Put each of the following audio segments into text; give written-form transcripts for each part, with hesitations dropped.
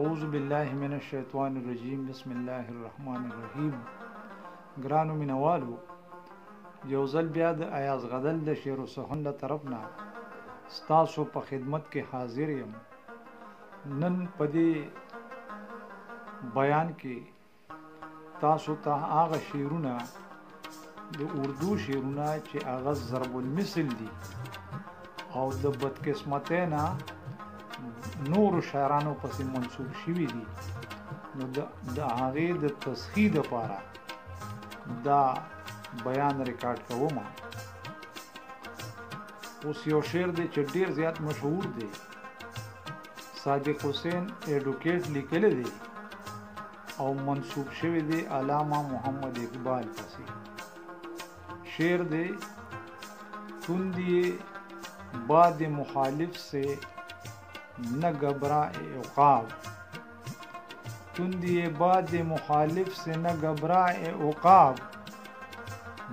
اعوذ بالله من الشیطان الرجیم بسم الله الرحمن الرحیم. ګرانو مینوالو، یو ځل بیا د ایاز غدل د شعر و سخن له طرف نه ستاسو په خدمت کې حاضر یم. نن په دې بیان کې تاسو ته هغه شعرونه د اردو شعرونه چې هغه ضرب المثل دي او د بدقسمتۍ نه نورو شاعرانو پسې منسوب شوي دي، نو د هغې د تصحیح دپاره دا بیان ریکارډ کوم. اوس یو شعر دی چې ډېر زیات مشهور دی، صادق حسین ایډوکیټ لیکلی دی او منسوب شوی دی علامه محمد اقبال پسې. شعر دی تندیے باد مخالف سے نہ گھبرائے عقاب، تندیے باد مخالف سے نہ گھبرائے عقاب،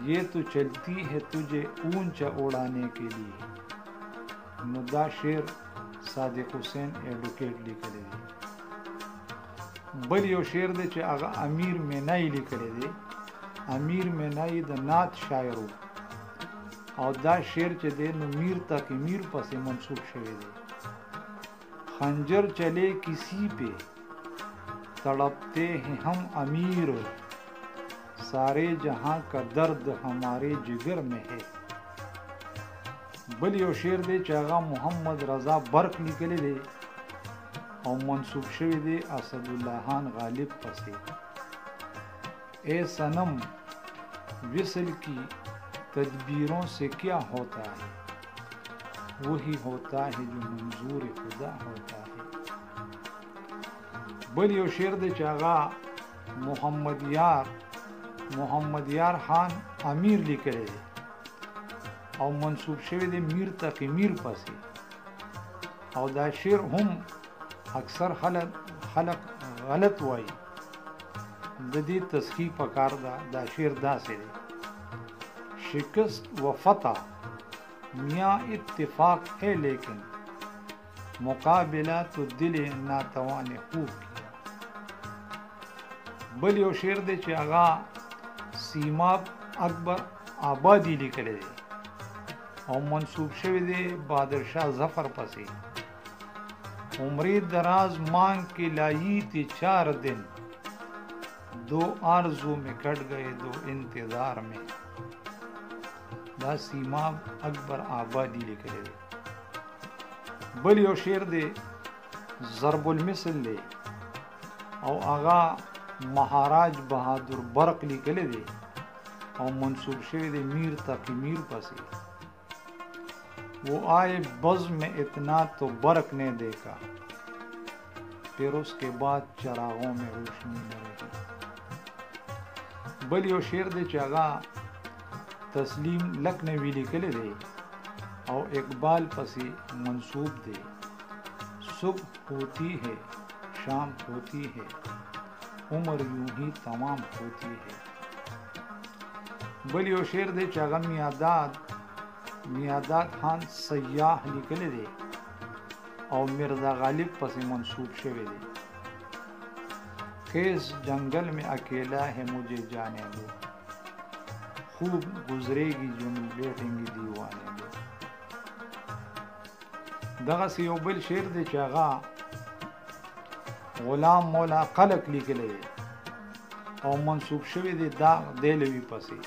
یہ تو چلتی ہے تجھے اونچا اڑانے کے لیے. نو دا شعر صادق حسین ایډوکیټ لیکلی دی. بل یو شعر دی چې هغه امیر مینائی لیکلی دی. امیر مینائی د نعت شاعر و او دا شعر چې دی نو میر تقی میر پسې منسوب شوی دی. خنجر چلے کسی پہ تڑپتے ہیں ہم امیر، سارے جہاں کا درد ہمارے جگر میں ہے. بل یو شعر دی چې هغه محمد رضا برق لیکلی دی او منسوب شوی دی اسدالله خان غالب پسې. اے صنم وصل کی تدبیروں سے کیا ہوتا ہے، وہی ہوتا ہے جو منظور خدا ہوتا ہے. بل یو شعر دی چې هغه محمد یار خان امیر لیکلی دی او منسوب شوی دی میر تقی میر پسې. او دا شعر هم اکثر خلق غلط وایي، د دې تصحیح پکار ده. دا شعر داسې دی: شکست و فتح میاں اتفاق ہے لیکن مقابلہ تو دل ناتوان خوب کیا. بل یو شعر دی چې هغه سیماب اکبر آبادی لیکلی دی او منسوب شوی دی بہادر شاہ ظفر پسې. عمری دراز مانگ کے لائی تھی 4 دن، 2 آرزو میں کٹ گئے 2 انتظار میں. دا سیماب اکبر آبادی لیکلی دی. بل یو شعر دی ضرب المثل دی او هغه مہاراج بہادر برق لیکلی دی او منسوب شوی دی میر تقی میر پسې. وہ آئے بزم میں اتنا تو برق نے دیکھا، پھر اس کے بعد چراغوں میں روشنی نہ رہی. بل یو شعر دی چې هغه تسلیم لکھنوی لیکلی دی او اقبال پسې منسوب دی. صبح ہوتی ہے شام ہوتی ہے عمر یوں ہی تمام ہوتی ہے. بل یو شعر دی چې هغه میاداد خان سیاح لیکلی دی او مرزا غالب پسې منسوب شوی دی. خیز جنگل میں اکیلا ہے مجھے جانے دو، خوب گزرے گی جو بیٹھیں گی دیوانے دو. دغسې یو بل شعر دی چې هغه غلام مولا خلق لیکلی دی او منسوب شوی دی داغ دیلوی پسې.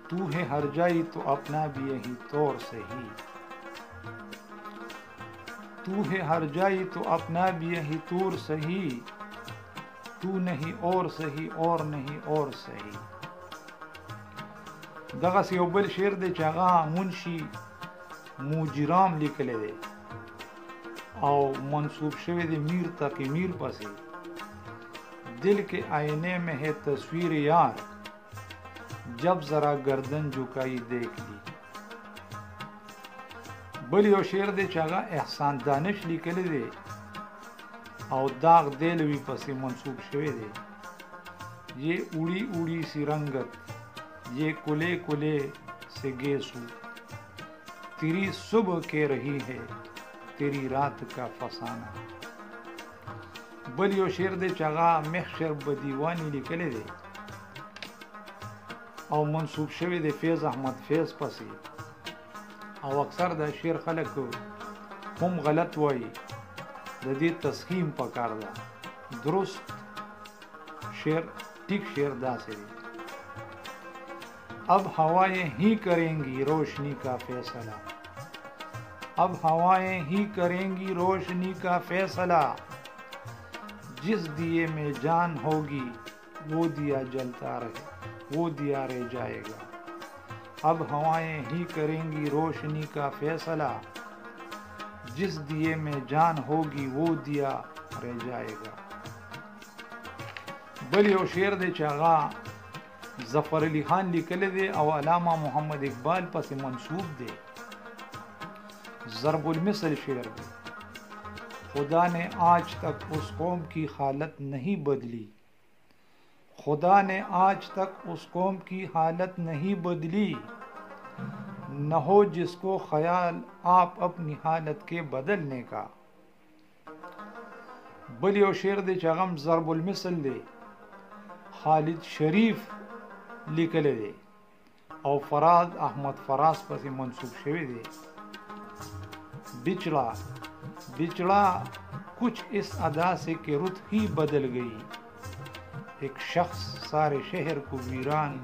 تو ہے ہر جائی تو اپنا بھی یہی طور سہی، تو ہے ہر جائی تو اپنا بھی یہی طور سہی، تو نہیں اور سہی اور نہیں اور سہی. دغسې یو بل شعر دی چې هغه منشي موجرام لیکلی دی او منسوب شوی دی میر تقی میر پسې. دل کے آئینے میں ہے تصویر یار، جب ذرا گردن جھکائی دیکھ لی. بل یو شعر دی چې هغه احسان دانش لیکلی دی او داغ دیلوی پسې منسوب شوی دی. یہ اڑی اڑی سی رنگت یہ کلے کلے سے گیسو، تیری صبح کے رہی ہے تیری رات کا فسانہ. بل یو شعر دی چې هغه محشر بدیوانی لیکلی دی او منسوب شوی دی فیض احمد فیض پسې او اکثر دا شعر خلک هم غلط وایي د دې تسخیم پکار ده درست شعر ٹھیک شعر داسې دی اب ہوائیں ہی کریں گی روشنی کا فیصلہ اب ہوائیں ہی کریں گی روشنی کا فیصلہ جس دیے میں جان ہوگی وہ دیا جلتا رہے وہ دیا رہ جائے گا اب ہوائیں ہی کریں گی روشنی کا فیصلہ جس دیے میں جان ہوگی وہ دیا رہ جائے گا بل یو شعر دی چې هغه ظفر علی خان لیکلی دی او علامہ محمد اقبال پسې منسوب دی ضرب المثل شعر دی خدا نے آج تک اس قوم کی حالت نہیں بدلی خدا نے آج تک اس قوم کی حالت نہیں بدلی نہ ہو جس کو خیال آپ اپنی حالت کے بدلنے کا بل یو شعر دی چې هغه ضرب المثل دی خالد شریف لیکلی دی او فراز احمد فراز پسې منسوب شوی دی بچڑا بچڑا کچھ اس ادا سے کہ رت ہی بدل گئی ایک شخص سارے شہر کو ویران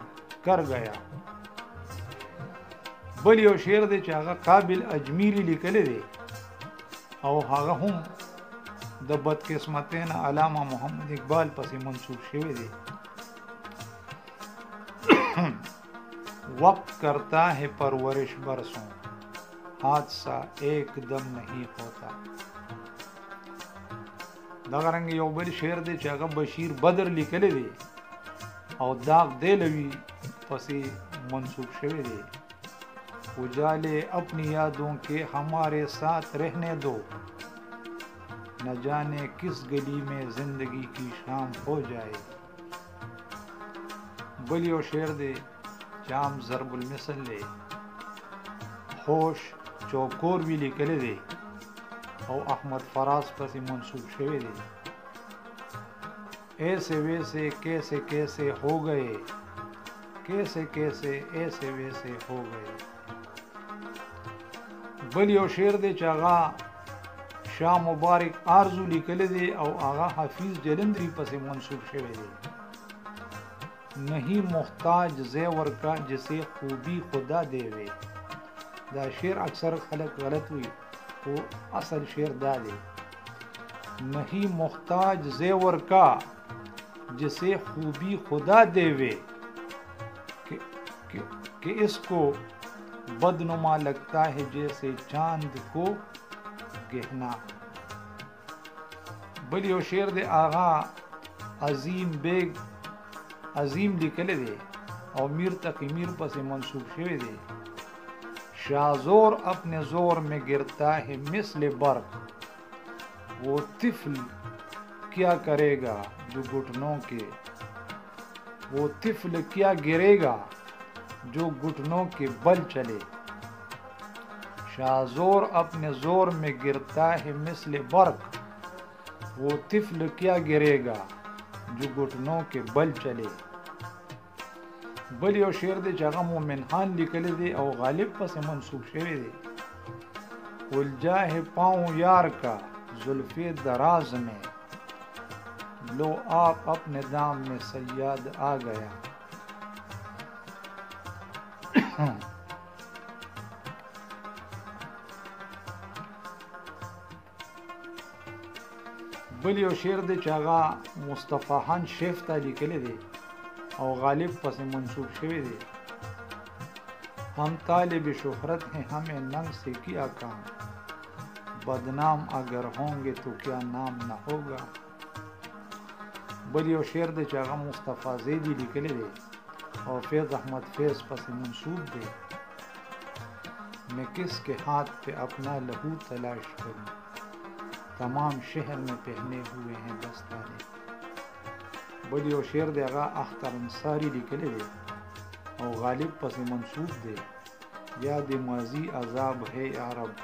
کر گیا بل یو شعر دی چې هغه قابل اجمیری لیکلی دی او هغه هم د بدقسمتۍ نه علامه محمد اقبال پسې منسوب شوی دی وقت کرتا ہے پرورش برسوں حادثہ ایک دم نہیں ہوتا دغه رنګ یو بل شعر دی چې هغه بشیر بدر لیکلی دی او داغ دیلوی پسې منسوب شوی دی اجالے اپنی یادوں کے ہمارے ساتھ رہنے دو نہ جانے کس گلی میں زندگی کی شام ہو جائے بل یو شعر دی جام ضرب المثل دی ہوش چوکور وی لیکلی دی او احمد فراز پسې منسوب شوی دی ایسے ویسے کیسے کیسے ہو گئے کیسے کیسے ایسے ویسے ہو گئے بل یو شعر دی چې هغه شاه مبارک آرزو لیکلی دی او هغه حفیظ جلندری پسې منسوب شوی دی نہیں محتاج زیور کا جسے خوبی خدا دیوے دا شعر اکثر خلق غلط ہوئی وہ اصل شعر دا دے نہیں محتاج زیور کا جسے خوبی خدا دیوے کہ اس کو بدنما لگتا ہے جیسے چاند کو گہنا بل یو شعر دے آغا عظیم بیگ عظیم لیکلی دی او میر تقی میر پسې منسوب شوی دی شازور اپنے زور میں گرتا ہے مثل برق وہ طفل کیا کرے گا جو گھٹنوں کے وہ طفل کیا گرے گا جو گھٹنوں کے بل چلے شازور اپنے زور میں گرتا ہے مثل برق وہ طفل کیا گرے گا جو گھٹنوں کے بل چلے بل یو شعر دی چې هغه مومن خان لیکلی دی او غالب پسې منسوب شوی دی الجاہ پاؤں یار کا زلف دراز میں لو آپ اپنے دام میں صیاد آ گیا بل یو شعر دی چې هغه مصطفی خان شیف ته لیکلی دی او غالب پسې منسوب شوی دی ہم طالب شہرت ہیں ہمیں ننگ سے کیا کام بدنام اگر ہوں گے تو کیا نام نہ ہوگا بل یو شعر دی چې هغه مصطفی زیدی لیکلی دی اور فیض احمد فیض پسې منسوب دی میں کس کے ہاتھ پہ اپنا لہو تلاش کروں تمام شہر میں پہنے ہوئے ہیں دستانے بل یو شعر دی هغه اختر انصاری لیکلی دی او غالب پسې منسوب دی یاد ماضی عذاب ہے یا رب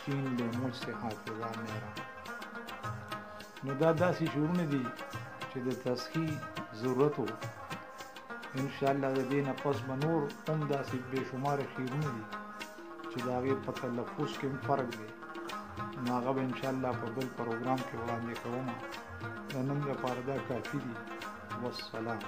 چین لے مجھ سے حافظہ میرا نو دا داسې شعرونه دي چې د تصحیح ضرورت و. انشاءالله د دې نه پس به نور هم داسې بې شماره شعرونه دي چې د هغې په تلفظ کې هم فرق دی، نو هغه به انشاءالله په بل پروګرام کې وړاندې کومه. د نن لپاره دا کافي دي. والسلام.